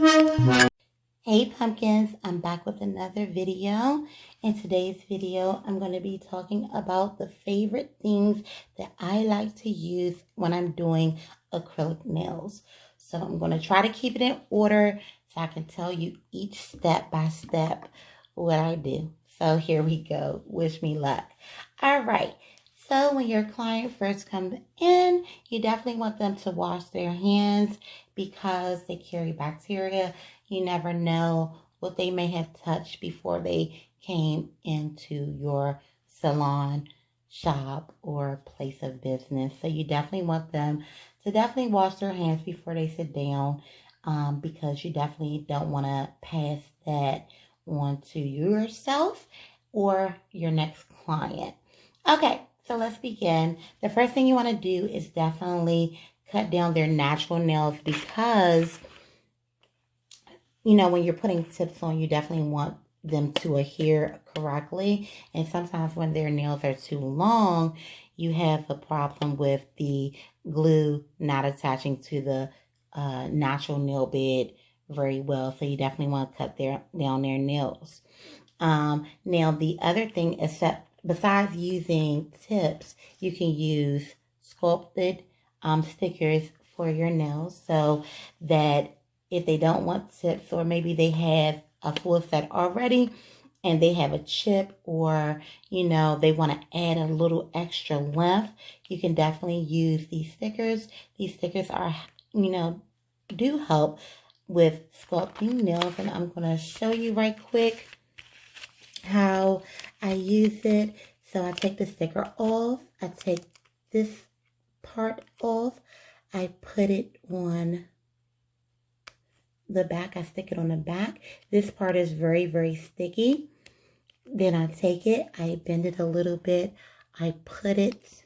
Hey pumpkins, I'm back with another video. In today's video, I'm going to be talking about the favorite things that I like to use when I'm doing acrylic nails. So I'm going to try to keep it in order so I can tell you each step by step what I do. So here we go. Wish me luck. All right. So when your client first comes in, you definitely want them to wash their hands because they carry bacteria. You never know what they may have touched before they came into your salon, shop, or place of business. So you definitely want them to definitely wash their hands before they sit down because you definitely don't want to pass that on to yourself or your next client. Okay, so let's begin. The first thing you want to do is definitely cut down their natural nails because you know, when you're putting tips on, you definitely want them to adhere correctly. And sometimes when their nails are too long, you have a problem with the glue not attaching to the natural nail bed very well. So you definitely want to cut down their nails. Now, the other thing, besides using tips, you can use sculpted stickers for your nails so that if they don't want tips or maybe they have a full set already and they have a chip or, you know, they want to add a little extra length, you can definitely use these stickers. These stickers are, you know, do help with sculpting nails, and I'm going to show you right quick how I use it. So I take the sticker off. I take this part off. I put it on the back. I stick it on the back. This part is very, very sticky. Then I take it. I bend it a little bit. I put it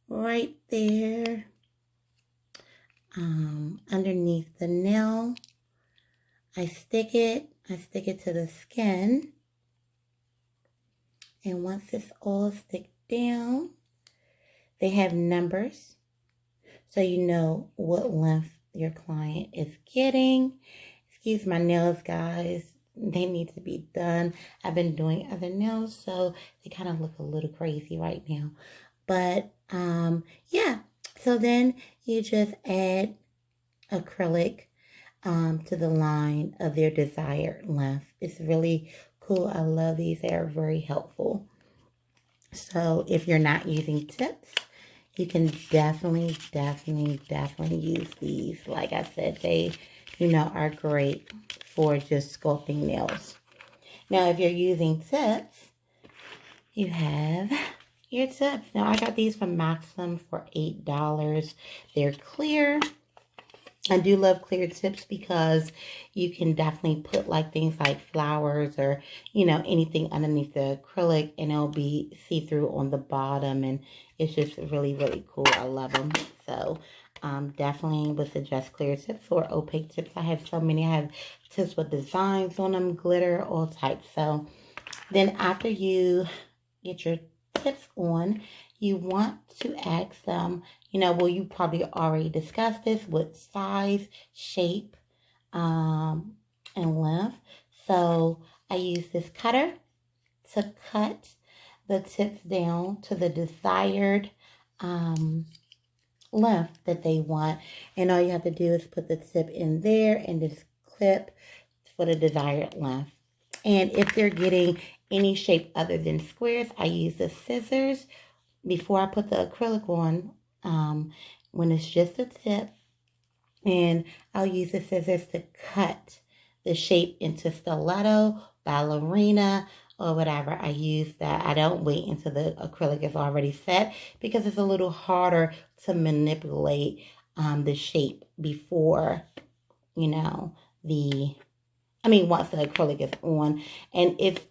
right there underneath the nail. I stick it to the skin. And once it's all stick down, they have numbers so you know what length your client is getting. Excuse my nails, guys. They need to be done. I've been doing other nails, so they kind of look a little crazy right now. But, yeah. So then you just add acrylic to the line of their desired length. It's really cool. I love these. They are very helpful. So if you're not using tips, you can definitely use these. Like I said, they, you know, are great for just sculpting nails. Now, if you're using tips, you have your tips. Now, I got these from Maxim for $8. They're clear. I do love clear tips because you can definitely put like things like flowers or, you know, anything underneath the acrylic and it'll be see-through on the bottom, and it's just really, really cool. I love them. So definitely would suggest clear tips or opaque tips. I have so many. I have tips with designs on them, glitter, all types. So then after you get your tips on, you want to ask them, you know, well, you probably already discussed this with size, shape, and length. So I use this cutter to cut the tips down to the desired length that they want. And all you have to do is put the tip in there and just clip for the desired length. And if they're getting any shape other than squares, I use the scissors before I put the acrylic on, when it's just a tip, and I'll use the scissors to cut the shape into stiletto, ballerina, or whatever. I use that. I don't wait until the acrylic is already set because it's a little harder to manipulate the shape before, you know, once the acrylic is on. And if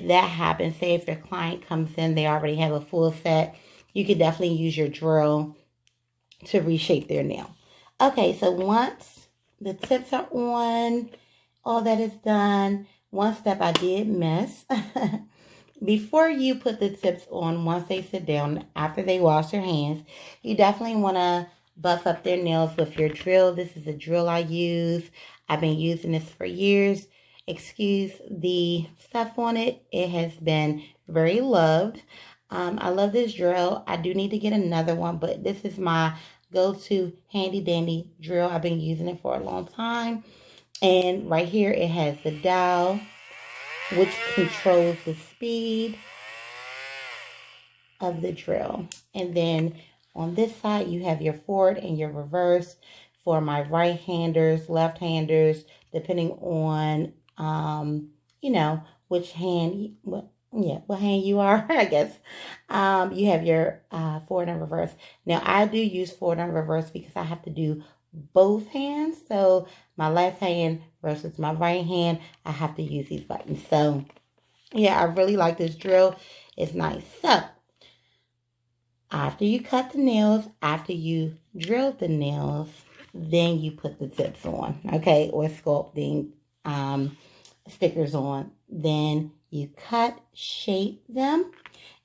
that happens, say if your client comes in, they already have a full set, you could definitely use your drill to reshape their nail. Okay, so once the tips are on, all that is done. One step I did miss. Before you put the tips on, once they sit down, after they wash their hands, you definitely want to buff up their nails with your drill. This is a drill I use. I've been using this for years. Excuse the stuff on it. It has been very loved. I love this drill. I do need to get another one, but this is my go-to handy dandy drill. I've been using it for a long time. And right here it has the dial, which controls the speed of the drill. And then on this side you have your forward and your reverse for my right-handers, left-handers, depending on you know which hand what hand you are, I guess. You have your forward and reverse. Now I do use forward and reverse because I have to do both hands. So my left hand versus my right hand, I have to use these buttons. So yeah, I really like this drill. It's nice. So after you cut the nails, after you drill the nails, then you put the tips on, okay, or sculpting stickers on. Then you cut, shape them,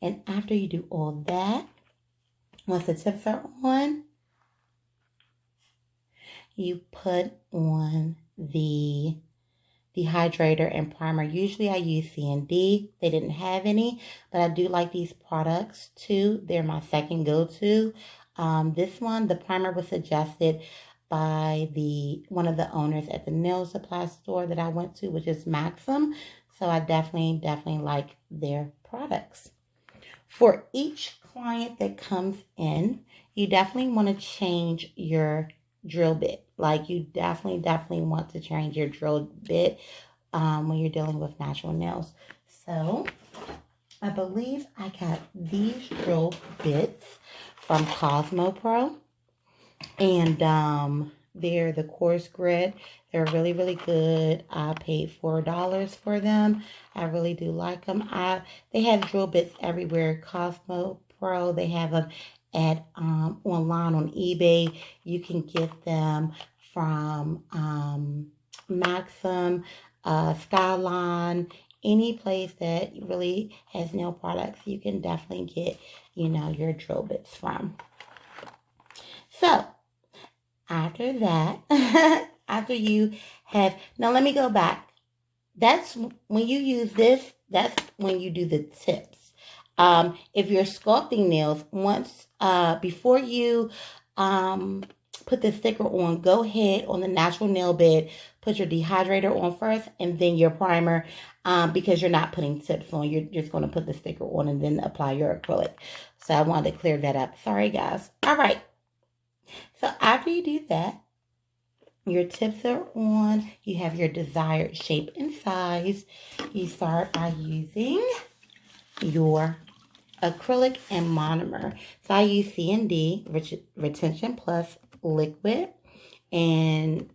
and after you do all that, once the tips are on, you put on the dehydrator and primer. Usually I use C&D. They didn't have any, but I do like these products too. They're my second go-to. This one, the primer was suggested by one of the owners at the nail supply store that I went to, which is Maxim. So I definitely like their products. For each client that comes in, you definitely want to change your drill bit. Like you definitely want to change your drill bit when you're dealing with natural nails. So I believe I got these drill bits from Cosmo Pro, and they're the coarse grit. They're really good. I paid $4 for them. I really do like them. They have drill bits everywhere. Cosmo Pro, they have them at online on eBay. You can get them from Maxim, Skyline, any place that really has nail products. You can definitely get, your drill bits from. So after that, after you have, now let me go back. That's when you use this, that's when you do the tips. If you're sculpting nails, before you put the sticker on, go ahead on the natural nail bed, put your dehydrator on first and then your primer, because you're not putting tips on. You're just going to put the sticker on and then apply your acrylic. So I wanted to clear that up. Sorry, guys. All right. So after you do that, your tips are on. You have your desired shape and size. You start by using your acrylic and monomer. So I use C&D, Retention Plus Liquid, and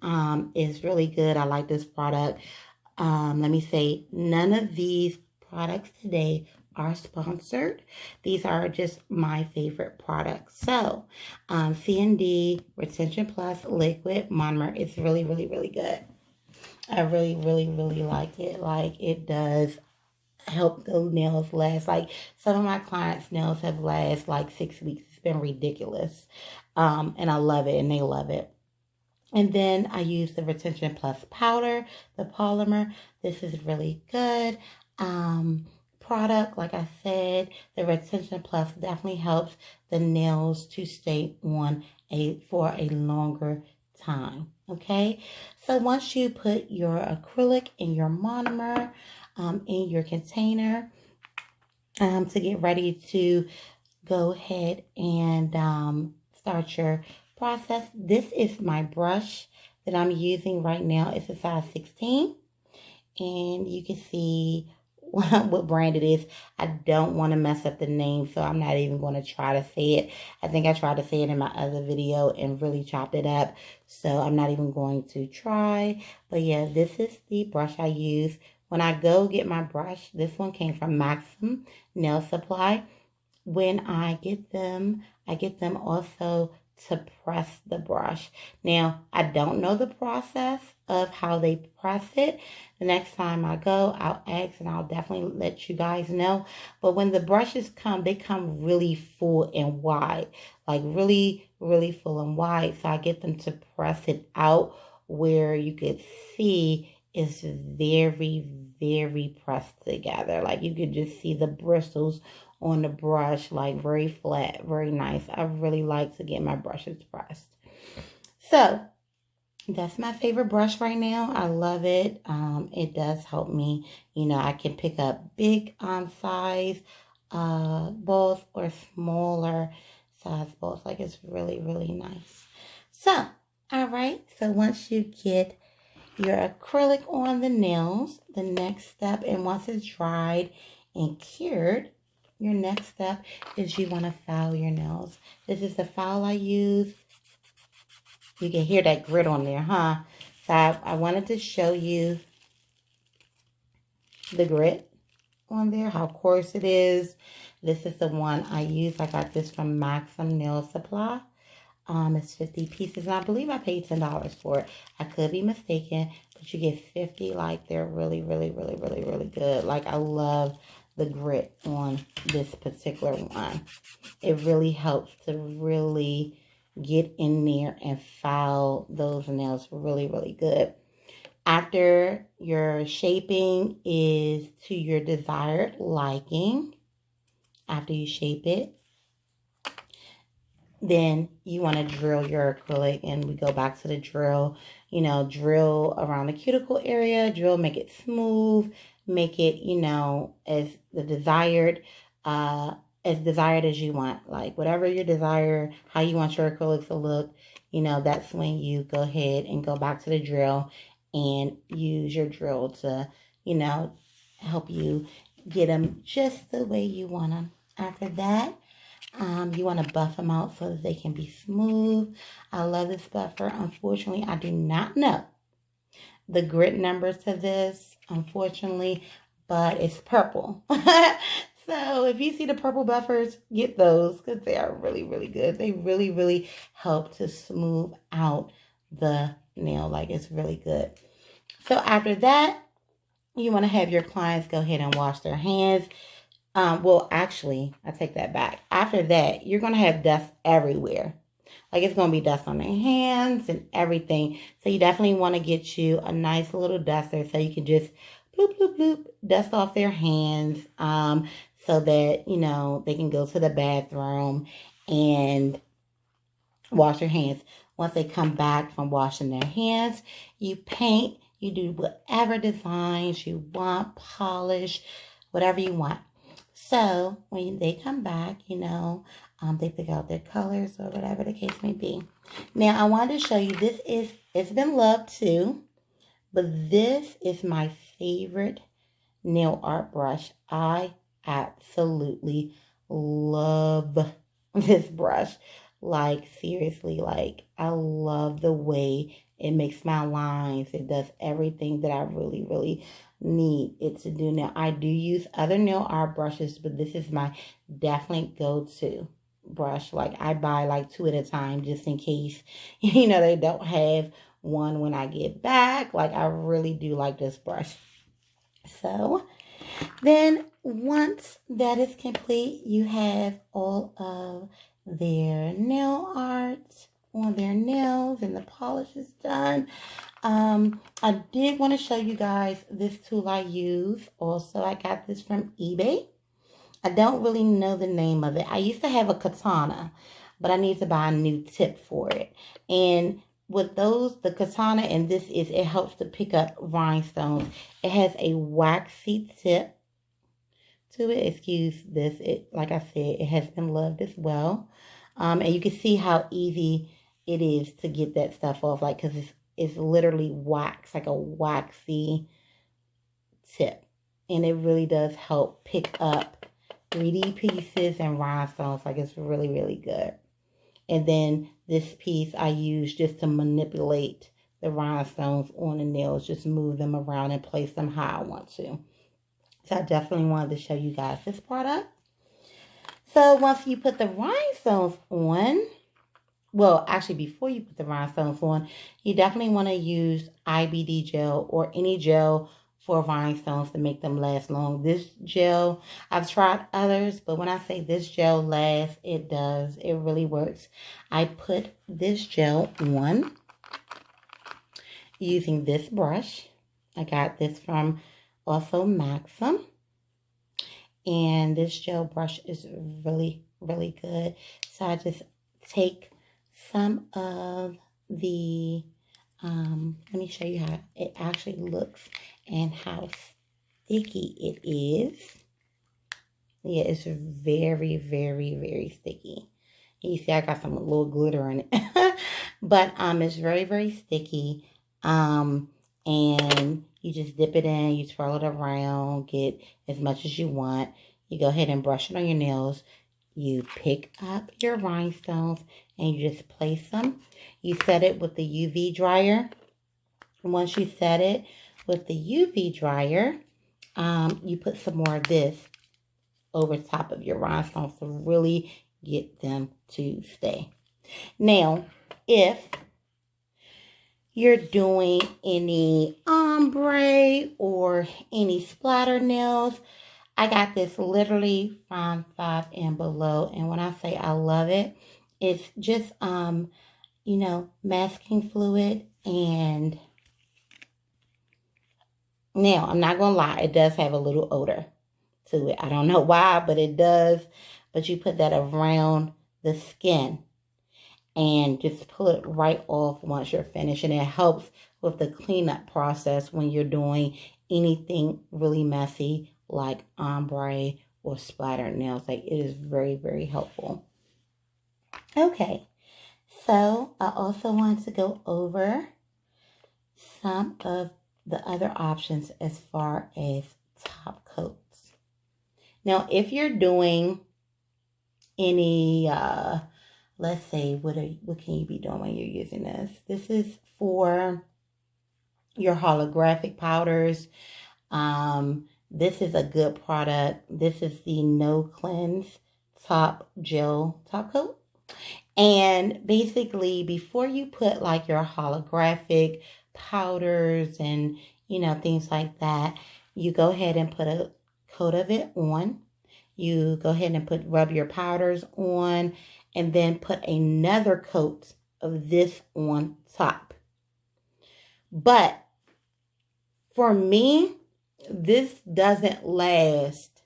it's really good. I like this product. Let me say, none of these products today are sponsored. These are just my favorite products. So C&D Retention Plus Liquid Monomer is really good. I really like it. Like, it does help the nails last. Like, some of my clients' nails have lasted like 6 weeks. It's been ridiculous. And I love it, and they love it. And then I use the Retention Plus powder, the polymer. This is really good product. Like I said, the Retention Plus definitely helps the nails to stay on for a longer time. Okay, so once you put your acrylic and your monomer in your container, to get ready to go ahead and start your process. This is my brush that I'm using right now. It's a size 16, and you can see what brand it is. I don't want to mess up the name, so I'm not even going to try to say it. I think I tried to say it in my other video and really chopped it up, so I'm not even going to try. But yeah, this is the brush I use. When I go get my brush, this one came from Maxim Nail Supply. When I get them also to press the brush. Now, I don't know the process of how they press it. The next time I go, I'll ask and I'll definitely let you guys know. But when the brushes come, they come really full and wide, like really, really full and wide. So I get them to press it out where you could see it's very, very pressed together. Like you could just see the bristles on the brush, like very flat, very nice. I really like to get my brushes pressed. So that's my favorite brush right now. I love it. It does help me. You know, I can pick up big size balls or smaller size balls. Like it's really, really nice. So, all right. So once you get your acrylic on the nails, the next step, and once it's dried and cured, your next step is you want to file your nails. This is the file I use. You can hear that grit on there, huh? So I wanted to show you the grit on there, how coarse it is. This is the one I use. I got this from Maxim Nail Supply. It's 50 pieces, and I believe I paid $10 for it. I could be mistaken, but you get 50. Like, they're really, really, really, really, really good. Like, I love the grit on this particular one. It really helps to really get in there and file those nails really, really good. After your shaping is to your desired liking, after you shape it, then you want to drill your acrylic, and we go back to the drill. You know, drill around the cuticle area, drill, make it smooth, make it, you know, as desired as you want. Like whatever your desire, how you want your acrylics to look, you know, that's when you go ahead and go back to the drill and use your drill to, you know, help you get them just the way you want them. After that, you want to buff them out so that they can be smooth. I love this buffer. Unfortunately, I do not know the grit numbers to this, unfortunately, but it's purple. So if you see the purple buffers, get those because they are really, really good. They really, really help to smooth out the nail. Like, it's really good. So after that, you want to have your clients go ahead and wash their hands. Well, actually, I take that back. After that, you're going to have dust everywhere. Like, it's going to be dust on their hands and everything. So you definitely want to get you a nice little duster so you can just bloop, bloop, bloop, dust off their hands, so that, you know, they can go to the bathroom and wash their hands. Once they come back from washing their hands, you paint, you do whatever designs you want, polish, whatever you want. So when they come back, you know, they pick out their colors or whatever the case may be. Now, I wanted to show you, it's been loved too, but this is my favorite nail art brush. I absolutely love this brush. Like, seriously, like, I love the way it makes my lines. It does everything that I really, really need it to do. Now, I do use other nail art brushes, but this is my definitely go-to brush. Like, I buy like 2 at a time just in case, you know, they don't have one when I get back. Like, I really do like this brush. So then once that is complete, you have all of their nail art on their nails and the polish is done. I did want to show you guys this tool I use. Also, I got this from eBay. I don't really know the name of it. I used to have a katana, but I need to buy a new tip for it. And with those, the katana and this it helps to pick up rhinestones. It has a waxy tip to it. Excuse this. Like I said, it has been loved as well. And you can see how easy it is to get that stuff off. Like, because it's literally wax, like a waxy tip. And it really does help pick up 3D pieces and rhinestones. Like, it's really, really good. And then this piece I use just to manipulate the rhinestones on the nails. Just move them around and place them how I want to. So I definitely wanted to show you guys this product. So once you put the rhinestones on, well, actually, before you put the rhinestones on, you definitely want to use IBD gel or any gel for rhinestones to make them last long. This gel, I've tried others, but when I say this gel lasts, it does. It really works. I put this gel on using this brush. I got this from also Maxim. And this gel brush is really, really good. So I just take some of the, let me show you how it actually looks and how sticky it is. Yeah, it's very, very, very sticky. And you see I got some little glitter in it. But it's very, very sticky. And you just dip it in, you twirl it around, get as much as you want. You go ahead and brush it on your nails. You pick up your rhinestones and you just place them. You set it with the UV dryer. Once you set it with the UV dryer, you put some more of this over top of your rhinestones to really get them to stay. Now, if you're doing any ombre or any splatter nails, I got this literally from 5 and below. And when I say I love it, it's just, you know, masking fluid. And now, I'm not going to lie, it does have a little odor to it. I don't know why, but it does. But you put that around the skin and just pull it right off once you're finished. And it helps with the cleanup process when you're doing anything really messy like ombre or splattered nails. Like, it is very, very helpful. Okay, so I also want to go over some of the other options as far as top coats. Now, if you're doing any, let's say, what can you be doing when you're using this? This is for your holographic powders. This is a good product. This is the No Cleanse Top Gel Top Coat. And basically, before you put like your holographic powders and, you know, things like that, you go ahead and put a coat of it on. You go ahead and rub your powders on and then put another coat of this on top. But for me, this doesn't last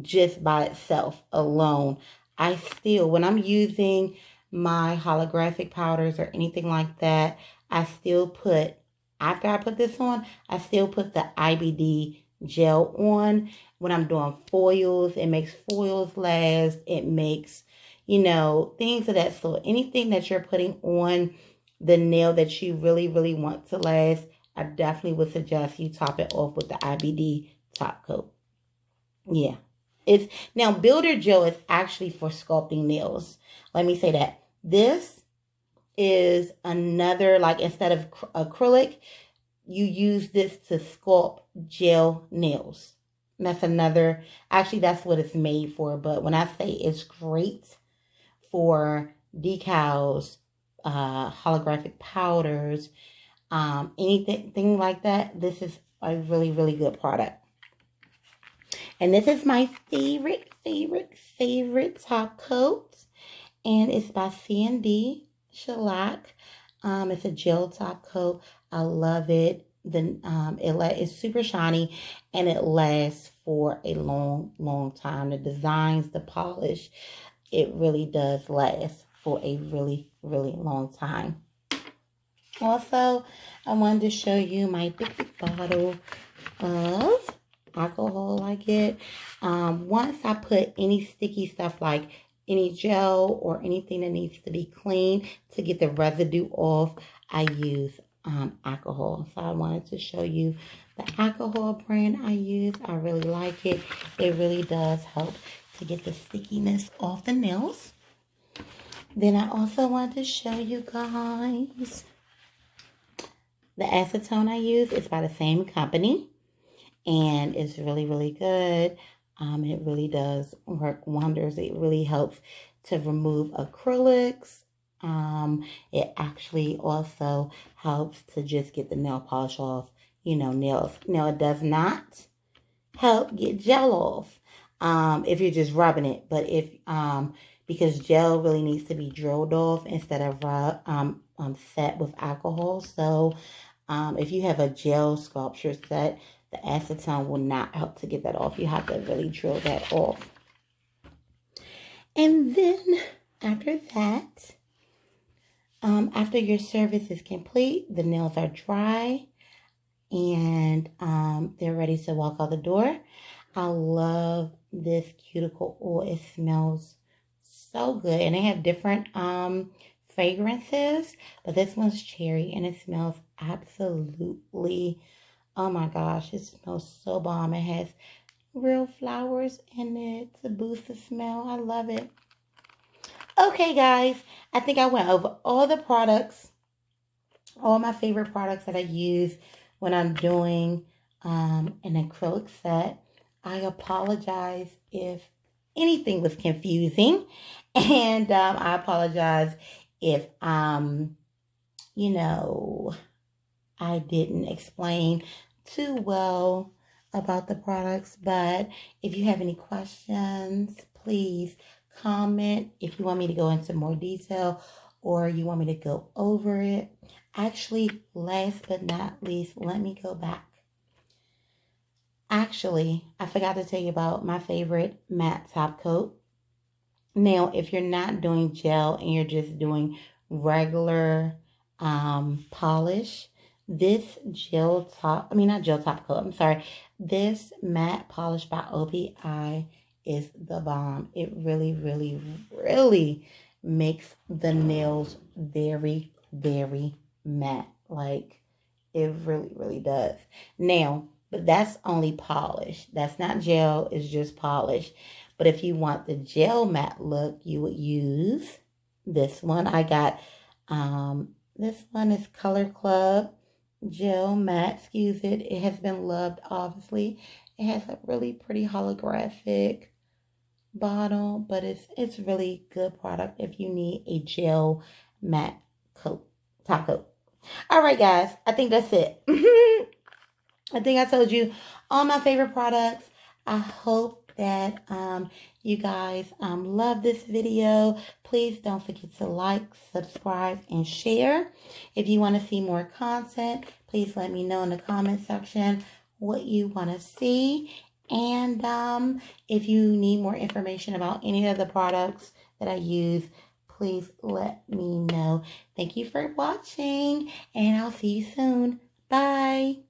just by itself alone. I still, when I'm using my holographic powders or anything like that, I still put, after I put this on, I still put the IBD gel on. When I'm doing foils, it makes foils last. It makes, you know, things of that sort. Anything that you're putting on the nail that you really, really want to last, I definitely would suggest you top it off with the IBD top coat. Yeah. Now, builder gel is actually for sculpting nails. Let me say that. This is another, like, instead of acrylic, you use this to sculpt gel nails. And that's another, actually, that's what it's made for. But when I say it's great for decals, holographic powders, anything like that, this is a really, really good product. And this is my favorite top coat. And it's by C&D Shellac. It's a gel top coat. I love it. It's super shiny and it lasts for a long, long time. The designs, the polish, it really does last for a really, really long time. Also, I wanted to show you my big bottle of alcohol I get. Once I put any sticky stuff like any gel or anything that needs to be clean to get the residue off, I use alcohol. So I wanted to show you the alcohol brand I use. I really like it. It really does help to get the stickiness off the nails. Then I also want to show you guys the acetone I use. Is by the same company. And it's really, really good. It really does work wonders. It really helps to remove acrylics It actually also helps to just get the nail polish off, you know, nails. Now, it does not help get gel off if you're just rubbing it. But if because gel really needs to be drilled off instead of set with alcohol. So if you have a gel sculpture set, the acetone will not help to get that off. You have to really drill that off. And then after that, after your service is complete, the nails are dry and they're ready to walk out the door. I love this cuticle oil. It smells so good. And they have different fragrances, but this one's cherry and it smells absolutely, oh my gosh, it smells so bomb. It has real flowers in it to boost the smell. I love it. Okay, guys, I think I went over all the products, all my favorite products that I use when I'm doing an acrylic set. I apologize if anything was confusing, and I apologize if, you know, I didn't explain too well about the products. But if you have any questions, please comment if you want me to go into more detail or you want me to go over it. Actually, last but not least, let me go back. Actually, I forgot to tell you about my favorite matte top coat. Now, if you're not doing gel and you're just doing regular polish, this this matte polish by OPI is the bomb. It really, really, really makes the nails very, very matte. Like, it really, really does. Now, but that's only polish. That's not gel. It's just polish. But if you want the gel matte look, you would use this one. I got, this one is Color Club Gel Matte. Excuse it. It has been loved, obviously. It has a really pretty holographic bottle, but it's really good product if you need a gel matte coat, top coat. All right, guys. I think that's it. I think I told you all my favorite products. I hope that you guys love this video. Please don't forget to like, subscribe, and share. If you want to see more content, please let me know in the comment section what you want to see. And if you need more information about any of the products that I use, please let me know. Thank you for watching, and I'll see you soon. Bye.